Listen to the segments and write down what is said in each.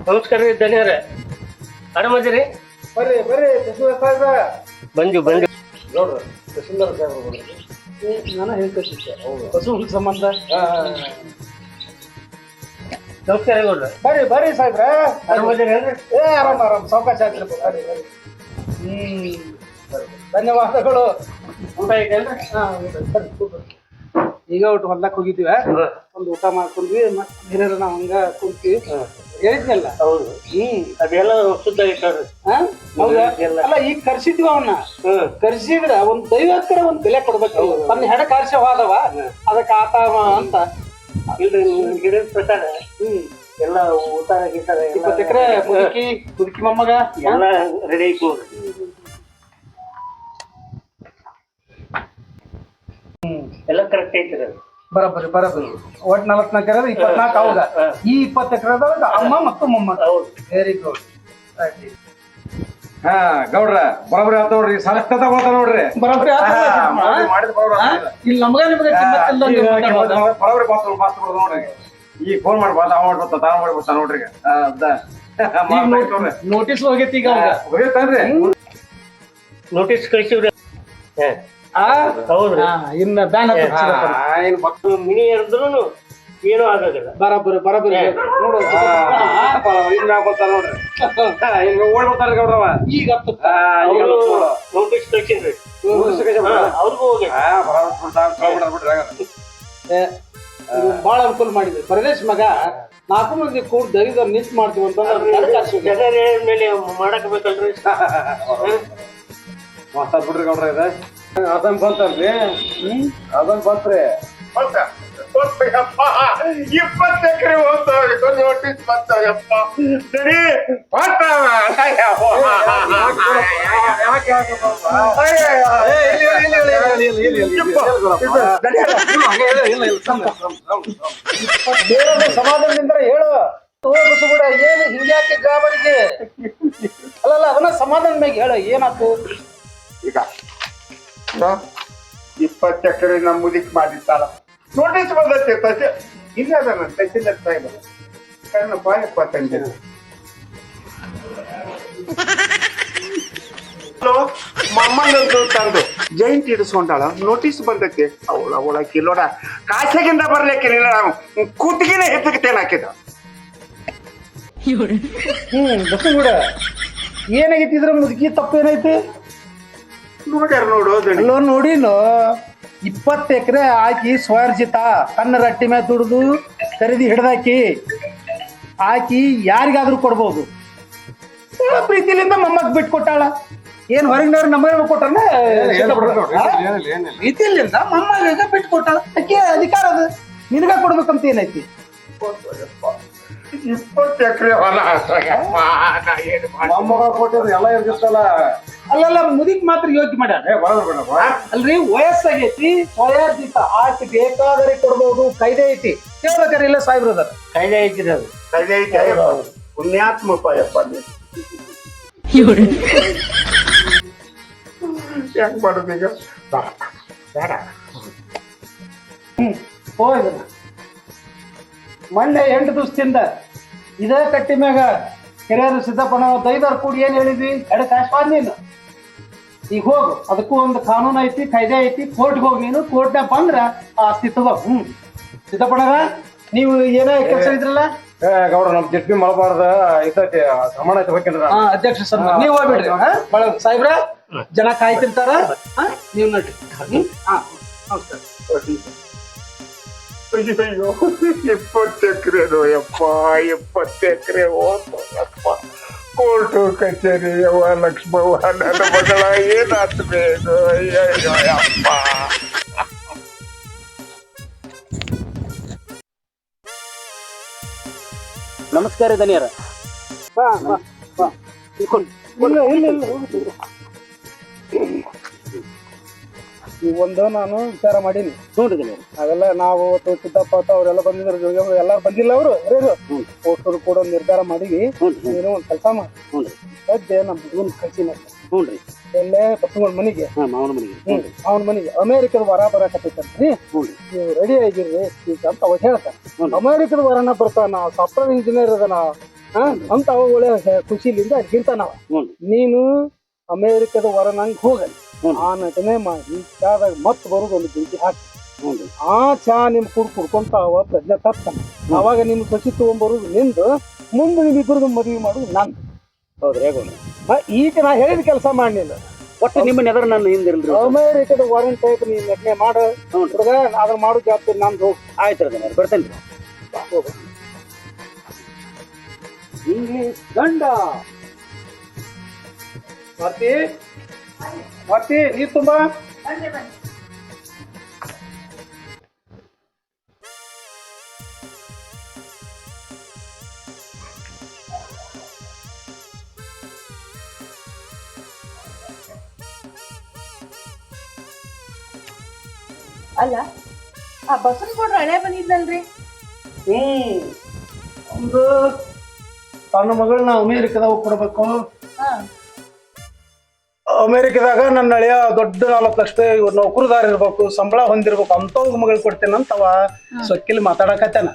ನಮಸ್ಕಾರ ರೀ ಧನ್ಯರ ಆರಾಮದಿರಿ? ಬರ್ರಿ ಬರ್ರಿ ತಹಸೀಲ್ದಾರ್ ಸಾಹೇಬ್ರ. ಬಂದು ನೋಡ್ರಿ ತಹಸೀಲ್ದಾರ್ ಸಾಹೇಬ್ರು ನಾನು ಹೇಳ್ಕೊತಿದ್ದೆ ಹಸು ಸಂಬಂಧ. ನಮಸ್ಕಾರ ಗೌಡ್ರ. ಬರ್ರಿ ಬರ್ರಿ ಸಾಹೇಬ್ರ. ಆರಾಮದಿರಿ ಅಲ್ರಿ? ಆರಾಮ್ ಆರಾಮ್ ಸಾವಕಾಶ ಆಯ್ತು. ಬರ್ರಿ ಬರ್ರಿ. ಧನ್ಯವಾದಗಳು. ಊಟ ಐತೇನ್ರಿ? ಬರ್ರಿ ಕೂತ್ರಿ. ಈಗ ಊಟ ಹೊಲ್ದಕ್ಕೆ ಹೋಗಿದ್ದೀವಿ, ಒಂದು ಊಟ ಮಾಡ್ಕೊಂಡ್ವಿ. ಮತ್ತೆ ಹಿರಿಯರು ನಾವು ಹಂಗ ಕುಂತೀವಿ ಹೇಳಿದ್ನಲ್ಲ. ಹೌದು. ಅದೆಲ್ಲ ಶುದ್ಧ ಇಟ್ಟಾರ್ರಿ. ಹೌದಾ? ಅಲ್ಲ ಈಗ ಕರ್ಸಿದ್ವಿ ಅವನ್ನ. ಕರ್ಸಿದ್ರ ಒಂದ್ ದೈವಕ್ಕರ ಒಂದ್ ಬೆಲೆ ಕೊಡ್ಬೇಕು. ತನ್ನ ಹೆಡ ಕಾರ್ಶ ಹೋದವ ಅದಕ್ಕೆ ಆತ ಅಂತ. ಇಲ್ರಿ ಗಿಡದ ಪ್ರಕಾರ ಎಲ್ಲ ಊಟ ಗೀಟ 20 ಎಕರೆ ಮುದುಕಿ ಮೊಮ್ಮಗ ಎಲ್ಲ ರೆಡಿ ಐತಿ. ಎಲ್ಲ ಕರೆಕ್ಟ್ ಐತ್ರಿ. ಬರಬರಿ ಬರಬರಿ. ಒಟ್ 44 ಎಕರೆ 24 ಅವಾಗ ಈ 20 ಎಕರೆದೊಳಗ ಅಮ್ಮ ಮತ್ತು ಮೊಮ್ಮಗ. ಹೌದು. Very good. ಗೌಡ್ರ ಬರೋಬ್ರಿ ಆತ ನೋಡ್ರಿ. ಸಲಷ್ಟ ತಗೋತ ನೋಡ್ರಿ. ಬರಬರಿ ಇಲ್ಲಿ ನಮಗ ನಿಮಗೆ ಬರೋಬ್ರಿ ಮಸ್ತ್ ಬರೋದು ನೋಡ್ರಿ. ಈಗ ಫೋನ್ ಮಾಡಿ ಬಾದ ಅವ ಬರ್ತಾ ತಾನ ಮಾಡಿ ಬರ್ತಾ ನೋಡ್ರಿ. ನೋಟಿಸ್ ಹೋಗೈತಿ ಈಗ ಹೋಗೈತನ್ರಿ. ನೋಟಿಸ್ ಕಳಿಸಿವ್ರಿ. ಹೌದ್ರಿ. ಇನ್ನ ಬ್ಯಾನ್ ಮಿನಿ ಎರ್ದ್ರು ಏನೂ ಆಗೋದಿಲ್ಲ. ಬರಬರಿ ಬರಬರಿ ನೋಡು. ಇನ್ನ ಬರ್ತಾ ನೋಡ್ರಿ. ಈಗ ಓಡ್ ಬರ್ತಾರ ಗೌಡ್ರವ. ಈಗ ನೋಟಿಸ್ ಕಳಿಸಿದ್ರಿ ಅವ್ರಿಗೂ ಹೋಗಿ ಬಾಳ ಅನುಕೂಲ ಮಾಡಿದ್ವಿ. ಪರದೇಶ್ ಮಗ 4 ಮಂದಿ ಕೂಡ ದರಿದ ನಿಂತ್ ಮಾಡ್ತೀವಿ ಅಂತ ಜನರ ಮೇಲೆ ಮಾಡಕ್ ಬೇಕಲ್ರಿ. ಮಾತಾಡ್ ಬಿಡ್ರಿ ಗೌಡ್ರ. ಇದ ಅದನ್ ಬಂತಲ್ರಿ. ಅದನ್ ಬಂತ್ರಿ. 20 ಎಕರೆ ಹೋಗ್ತಾವ ನೋಟಿಸ್ ಬರ್ತಾವಪ್ಪ. ಸರಿ ಸಮಾಧಾನದಿಂದ ಹೇಳು. ಬಿಡ ಏನು ಹಿಂಗ್ಯಾಕೆ ಗಾಬರಿಗೆ? ಅಲ್ಲಲ್ಲ ಅದನ್ನ ಸಮಾಧಾನ ಮ್ಯಾಗ ಹೇಳು. ಏನಾಯ್ತು ಈಗ? 20 ಎಕರೆ ನಮ್ಮ ಮುದಿಕ್ ಮಾಡಿರ್ತಾಳ. ನೋಟಿಸ್ ಬಂದೈತೆ ಇಲ್ಲ ಅದನ್ನ ತಹಸೀಲ್ದಾರ್ ಸಾಹೇಬ್ ಕಣ್ಣ ಬಾಯ 25 ಮಮ್ಮಂಗಂತೂ ತಂದು ಜೈಂಟ್ ಇಡಿಸ್ಕೊಂಡಾಳ. ನೋಟಿಸ್ ಬಂದೈತೆ. ಅವಳ ಕಿಲೋಡ ಕಾಸೆಗಿಂದ ಬರ್ಲಿಕ್ಕಿಲ್ಲ. ನಾವು ಕೂತಿಗಿನ ಹೆತ್ತಕತೇನ ಹಾಕಿದ. ಬಸಗೂಡ ಏನಾಗೈತಿ ಇದ್ರ ಮುದುಕಿ ತಪ್ಪೇನೈತಿ? ನೋಡ್ಯಾರ ನೋಡು. ಅಲ್ಲೋ ನೋಡಿನೋ 20 ಎಕರೆ ಹಾಕಿ ಸ್ವರ್ಜಿತ ತನ್ನ ರಟ್ಟಿ ಮೇಲೆ ದುಡ್ದು ಖರೀದಿ ಹಿಡ್ದಾಕಿ ಹಾಕಿ ಯಾರಿಗಾದ್ರೂ ಕೊಡ್ಬೋದು. ಪ್ರೀತಿಲಿಂದ ಮೊಮ್ಮಗ್ ಬಿಟ್ಟು ಕೊಟ್ಟಾಳ. ಏನ್ ಹೊರಗಿನವ್ರು ನಮಗೆ ಕೊಟ್ಟಾನ? ಪ್ರೀತಿಲಿಂದ ಮೊಮ್ಮಗ ಬಿಟ್ಟು ಕೊಟ್ಟಾಳ. ಅಕ್ಕಿ ಅಧಿಕಾರ ಅದು ನಿನಗ ಕೊಡ್ಬೇಕಂತ ಏನೈತಿ? 20 ಎಕರೆ ಹೊಲ ಮೊಮ್ಮಗ ಕೊಟ್ಟಿದ್ರು ಎಲ್ಲ ಇರ್ತಿತ್ತಲ್ಲ. ಅಲ್ಲಲ್ಲ ಮುದಿಕ್ ಮಾತ್ರ ಯೋಗ್ಯ ಮಾಡ್ಯಾರ. ಅಲ್ರಿ ವಯಸ್ಸಾಗೈತಿ, ಸ್ವಯರ್ಜಿತ ಆಕಿ ಬೇಕಾದರೆ ಕೊಡ್ಬೋದು. ಕಾಯ್ದೆ ಐತಿ. ಕೇಳ್ಬೇಕಾರೆ ಇಲ್ಲ ಸಾಹೇಬ್ರು ಅದಾರ. ಕಾಯ್ದೆ ಐತಿರಿ ಅದು. ಕಾಯ್ದೆ ಐತಿ. ಪುಣ್ಯಾತ್ಮ ಪಾಯಪ್ಪ. ಹೆಂಗ್ ಮಾಡುದು ಈಗ? ಬೇಡ ಹೋದ ಮೊನ್ನೆ 8 ದಿವಸದಿಂದ ಇದೇ ಕಟ್ಟಿ ಮ್ಯಾಗ ಹಿರಿಯರು ಸಿದ್ದಪ್ಪನ ದೈದಾರ್ ಕೂಡಿ ಏನ್ ಹೇಳಿದ್ವಿ? ಕಾಶ್ವಾದ್ ನೀನು ಈಗ ಹೋಗು. ಅದಕ್ಕೂ ಒಂದು ಕಾನೂನು ಐತಿ, ಕಾಯ್ದೆ ಐತಿ. ಕೋರ್ಟ್ಗೆ ಹೋಗಿ ನೀನು. ಕೋರ್ಟ್ನಾಗ ಬಂದ್ರ ಆಸ್ತಿ ತಗೋ. ಸಿದ್ದಪ್ಪನಾಗ ನೀವು ಏನೇ ಕೆಲಸ ಇದ್ರಲ್ಲ ಗೌಡ್ರ ನಮ್ ಜಟ್ಬಿ ಮಾಡಬಾರ್ದ ಐತೈತಿ. ಸಮಾನ ಐತಿ ಹೋಗ್ಬೇಕಂದ್ರ ಅಧ್ಯಕ್ಷ ಸನ್ಮಾನ ನೀವು ಹೋಗ್ಬಿಡ್ರಿ. ಸಾಹೇಬ್ರ ಜನ ಕಾಯ್ತಿರ್ತಾರ. ನೀವು ನಡ್ರಿ. ನಮಸ್ಕಾರ. ಅಯ್ಯೋ 20 ಎಕರೆನು ಯಪ್ಪ. 20 ಎಕರೆ ಹೋಗ್ತಪ್ಪ. ಕೋರ್ಟು ಕಚೇರಿ ಯವ್ವ ಲಕ್ಷ್ಮವ್ವ ನನ್ನ ಮಗಳ ಏನಾತು ಬೇಕು? ಅಯ್ಯಯ್ಯೋ ಯಪ್ಪ. ನಮಸ್ಕಾರ ಧನ್ಯರ. ಒಂದು ನಾನು ವಿಚಾರ ಮಾಡೀನಿ ನೋಡ್ರಿ. ಅದೆಲ್ಲ ನಾವು ಸಿದ್ದಪ್ಪ ಅವರೆಲ್ಲ ಬಂದಿದ್ರು. ಎಲ್ಲಾರು ಬಂದಿಲ್ಲ. ಅವರು ಪೋಸ್ಟರು ಕೂಡ ಒಂದು ನಿರ್ಧಾರ ಮಾಡಿವಿ. ನೀನು ಒಂದ್ ಕೆಲಸ ಮಾಡಿ ಸದ್ಯ ನಮ್ ಹುಡುಗನ್ ಕಳ್ಸಿನ ಎಲ್ಲೇ ಬಸವನ ಮನೆಗೆ, ಅವನ ಮನೆಗೆ ಅಮೇರಿಕದ ವರ ಬರಕತ್ತೈತಂತ್ರಿ. ನೀವು ರೆಡಿ ಆಗಿರ್ರಿ ಈಗ ಅಂತ ಅವಾಗ ಹೇಳ್ತಾನೆ. ಅಮೇರಿಕದ ವರನ ಬರ್ತಾನ. ಸಾಫ್ಟ್ವೇರ್ ಇಂಜಿನಿಯರ್ ಅದನ. ಅಂತ ಅವ ಒಳ್ಳೆ ಖುಷಿಲಿಂದ ಅಲ್ಲಿಗಿಂತ ನಾವ ಹ್ಞೂ ನೀನು ಅಮೇರಿಕದ ಹೊರನಂಗೆ ಹೋಗಲಿ ಹ್ಞೂ ಆ ನಟನೆ ಮಾಡಿ ಚಾದಾಗ ಮತ್ತೆ ಬರೋದು ಒಂದು ಬೆಂಕಿ ಹಾಕಿ ಹ್ಞೂ ರೀ ಆ ಚಾ ನಿಮ್ ಕುಡ್ಕೊಂತ ಅವ ಪ್ರಜ್ಞೆ ತಪ್ತಾನ ಅವಾಗ ನಿಮ್ ಸಸಿ ತಗೊಂಡ್ಬರೋದು ನಿಂದು ಮುಂದೆ ನಿಮ್ಮಿಬ್ಬರದು ಮದುವೆ ಮಾಡೋದು ನಂದು ಹೌದ್ರಿ ಹೇಗೋಣ ಈಗ ನಾ ಹೇಳಿದ ಕೆಲಸ ಮಾಡಿಲ್ಲ ಒಟ್ಟು ನಿಮ್ಮ ಎದುರು ನಾನು ಹಿಂದಿರಲ್ರಿ ಅಮೇರಿಕದ ವಾರನ್ ಟೈಪ್ ನೀನ್ ನಟನೆ ಮಾಡ ಹುಡುಗ ಅದನ್ನ ಮಾಡೋ ಜವಾಬ್ದಾರಿ ನಂದು ಹೋಗಿ ಆಯ್ತು ರೀ ದನಿಯರ ಬರ್ತೇನೆ ರೀ ಇಂಗ್ಲಿಷ್ ಗಂಡ ಮತ್ತೆ ನೀರ್ ತುಂಬಾ ಅಲ್ಲ ಆ ಬಸವನಗೌಡ್ರ ಹಳೆ ಬಂದಿದ್ನಲ್ರಿ ಒಂದು ತನ್ನ ಮಗಳನ್ನ ಅಮೇರಿಕದಾಗ ಕೊಡ್ಬೇಕು ಅಮೇರಿಕದಾಗ ನನ್ನ ಹಳೆಯ ದೊಡ್ಡ 4 ಲಕ್ಷ ನೌಕರದಾರ ಇರ್ಬೇಕು ಸಂಬಳ ಹೊಂದಿರ್ಬೇಕು ಅಂತವ್ ಮಗಳು ಕೊಡ್ತೇನಂತವ ಸೊಕ್ಕಿಲ್ ಮಾತಾಡಕತ್ತೇನ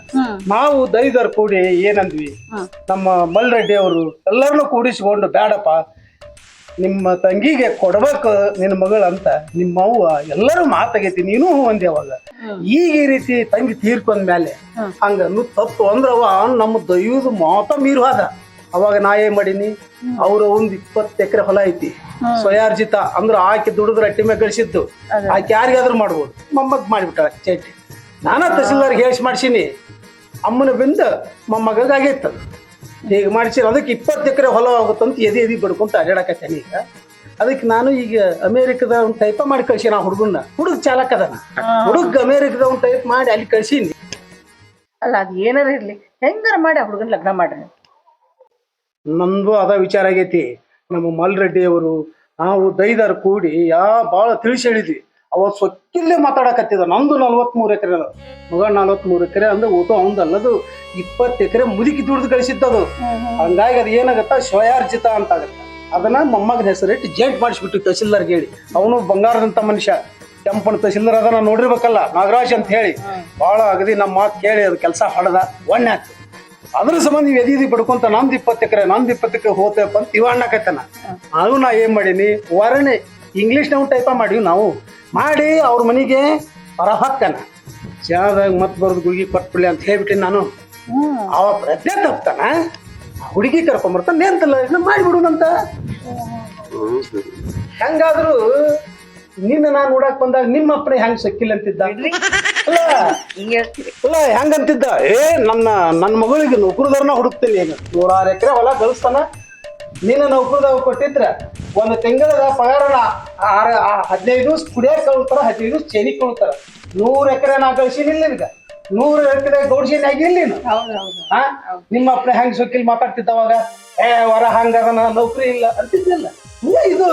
ನಾವು ದೈದರ್ ಕೂಡಿ ಏನಂದ್ವಿ ನಮ್ಮ ಮಲ್ರೆಡ್ಡಿ ಅವರು ಎಲ್ಲರನ್ನೂ ಕೂಡಿಸ್ಕೊಂಡು ಬೇಡಪ್ಪ ನಿಮ್ಮ ತಂಗಿಗೆ ಕೊಡ್ಬೇಕು ನಿನ್ನ ಮಗಳಂತ ನಿಮ್ಮ ಅವ್ವ ಎಲ್ಲರೂ ಮಾತಾಗೈತಿ ನೀನು ಒಂದೇ ಅವಾಗ ಈಗ ಈ ರೀತಿ ತಂಗಿ ತೀರ್ಕೊಂಡ್ ಮೇಲೆ ಹಂಗ ತಪ್ಪು ಅಂದ್ರವ ನಮ್ಮ ದೈವದ ಮಾತ ಮೀರುವಾದ ಅವಾಗ ನಾ ಏನ್ ಮಾಡೀನಿ ಅವ್ರ ಒಂದ್ 20 ಎಕರೆ ಹೊಲ ಐತಿ ಸ್ವಯಾರ್ಜಿತ ಅಂದ್ರ ಆಕೆ ದುಡಿದ್ರ ಅಟ್ಟಿ ಮೇಲೆ ಗಳಿಸಿದ್ದು ಆಕೆ ಯಾರಿಗಾದ್ರೂ ಮಾಡ್ಬೋದು ಮೊಮ್ಮಗ್ ಮಾಡಿಬಿಟ್ಟ ಚೇಟಿ ನಾನಾ ತಹಸೀಲ್ದಾರ್ಗೆ ಹೇಳಿಸಿ ಮಾಡ್ಸೀನಿ ಅಮ್ಮನ ಬಿಂದ ಮೊಮ್ಮಗಾಗೈತ ಈಗ ಮಾಡ್ಸಿರ ಅದಕ್ಕೆ 20 ಎಕರೆ ಹೊಲ ಆಗುತ್ತಂತ ಎದಿ ಬಡ್ಕೊಂತ ಅಡ್ಯಾಡಕತ್ತೇನೆ ಈಗ ಅದಕ್ಕೆ ನಾನು ಈಗ ಅಮೇರಿಕದ ಒಂದು ಟೈಪ ಮಾಡಿ ಕಳ್ಸಿ ನಾ ಹುಡುಗ ಚಾಲಕ ಅದನ ಹುಡುಗ ಅಮೇರಿಕದ ಒಂದು ಟೈಪ್ ಮಾಡಿ ಅಲ್ಲಿ ಕಳ್ಸೀನಿ ಅಲ್ಲ ಅದ್ ಏನಾರ ಇರ್ಲಿ ಹೆಂಗಾರ ಮಾಡಿ ಆ ಹುಡುಗನ್ ಲಗ್ನ ಮಾಡ್ರಿ ನಮ್ದು ಅದ ವಿಚಾರ ಆಗೈತಿ ನಮ್ಮ ಮಲ್ರೆಡ್ಡಿ ಅವರು ನಾವು ದೈದಾರ್ ಕೂಡಿ ಭಾಳ ತಿಳಿಸಿ ಹೇಳಿದ್ವಿ ಅವತ್ತು ಸೊಕ್ಕಿಲ್ಲೇ ಮಾತಾಡಕತ್ತಿದ ನಂದು 43 ಎಕರೆ ಮಗ 43 ಎಕರೆ ಅಂದ್ರೆ ಊಟು ಅವಂದಲ್ಲದು 20 ಎಕರೆ ಮುದುಕಿ ದುಡ್ದು ಕಳಿಸಿದ್ದದು ಹಂಗಾಗಿ ಅದು ಏನಾಗತ್ತ ಸ್ವಯಾರ್ಜಿತ ಅಂತ ಆಗತ್ತ ಅದನ್ನ ಮೊಮ್ಮಗನ ಹೆಸರಿಟ್ಟು ಜೇಂಟ್ ಮಾಡಿಸ್ಬಿಟ್ಟು ತಹಸೀಲ್ದಾರ್ಗೆ ಹೇಳಿ ಅವನು ಬಂಗಾರದಂತ ಮನುಷ್ಯ ಕೆಂಪನ ತಹಸೀಲ್ದಾರ್ ಅದನ್ನ ನೋಡಿರ್ಬೇಕಲ್ಲ ನಾಗರಾಜ್ ಅಂತ ಹೇಳಿ ಭಾಳ ಅಗದಿ ನಮ್ಮ ಮಾತು ಕೇಳಿ ಅದು ಕೆಲಸ ಹೊಡೆದ ಒಣ್ಣೆ ಹಾಕ್ತು ಅದ್ರ ಸಂಬಂಧ ನೀವು ಎದಿ ಬಡ್ಕೊಂತ ನಂದು 20 ಎಕರೆ ಹೋತಪ್ಪ ಅಂತ ಇವ ಅಣ್ಣಕತ್ತನ ಅದು ನಾ ಏನ್ ಮಾಡೀನಿ ವಾರಣೆ ಇಂಗ್ಲೀಷ್ ನಾವು ಟೈಪ ಮಾಡಿವಿ ನಾವು ಮಾಡಿ ಅವ್ರ ಮನೆಗೆ ಹೊರ ಹಾಕ್ತಾನ ಚಾದಾಗ ಮತ್ ಬರೋದು ಗುಳಿಗೆ ಕೊಟ್ಬಿಡ್ಲಿ ಅಂತ ಹೇಳ್ಬಿಟ್ಟಿನಿ ನಾನು ಅವ ಪ್ರಜ್ಞೆ ತಪ್ತಾನ ಹುಡುಗಿ ಕರ್ಕೊಂಬರ್ತಾನ ಎಂತಲ್ಲ ಮಾಡಿಬಿಡುನಂತ ಹೆಂಗಾದ್ರು ನಿನ್ನ ನಾನು ನೋಡಕ್ ಬಂದಾಗ ನಿಮ್ಮ ಅಪ್ಪನೇ ಹೆಂಗ್ ಸಕ್ಕಿಲ್ಲ ಅಂತಿದ್ದ ಅಲ್ಲ ಹೆಂಗಂತಿದ್ದ ನನ್ನ ಮಗಳಿಗೆ ನೌಕರದಾರನ ಹುಡುಕ್ತೀನಿ ಈಗ 106 ಎಕರೆ ಹೊಲ ಗಳಿಸ್ತಾನ ನಿನ್ನ ನೌಕರದಾಗ ಕೊಟ್ಟಿದ್ರ ಒಂದು ತಿಂಗಳದ ಪಗಾರನ 15 ದಿವಸ ಕುಡಿಯಾಕ ಕಳ್ತಾರ 15 ದಿವಸ ಚೇನಿ ಕೊಳ್ತಾರ 100 ಎಕರೆ ನಾ ಗಳಿಸಿನಿಲ್ಲ ನಿನ್ಗ 100 ಎಕರೆ ಗೌಡ್ಸಿನ ಆಗಿಲ್ಲ ನೀನು ನಿಮ್ಮ ಅಪ್ಪನೇ ಹೆಂಗ್ ಸೊಕ್ಕಿಲ್ ಮಾತಾಡ್ತಿದ್ದವಾಗ ಹೊರ ಹಂಗ ನೌಕರಿ ಇಲ್ಲ ಅಂತಿದ್ದಿಲ್ಲ ಇದು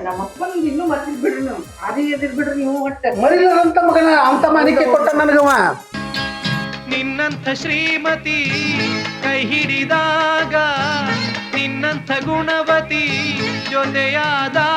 ನಮ್ಮಪ್ಪನ ಇನ್ನೂ ಮರ್ತಿದ್ ಬಿಡ್ರಿ ನೀವು ಅದೇ ಎದಿರ್ ಬಿಡ್ರಿ ನೀವು ಒಟ್ಟ ಮರಿಲಾರಂತ ಮಗನ ಅಂತ ಮಾನಿಕೆ ಕೊಟ್ಟ ನನಗವ ನಿನ್ನಂಥ ಶ್ರೀಮತಿ ಕೈ ಹಿಡಿದಾಗ ನಿನ್ನಂಥ ಗುಣವತಿ ಜೊತೆಯಾದಾಗ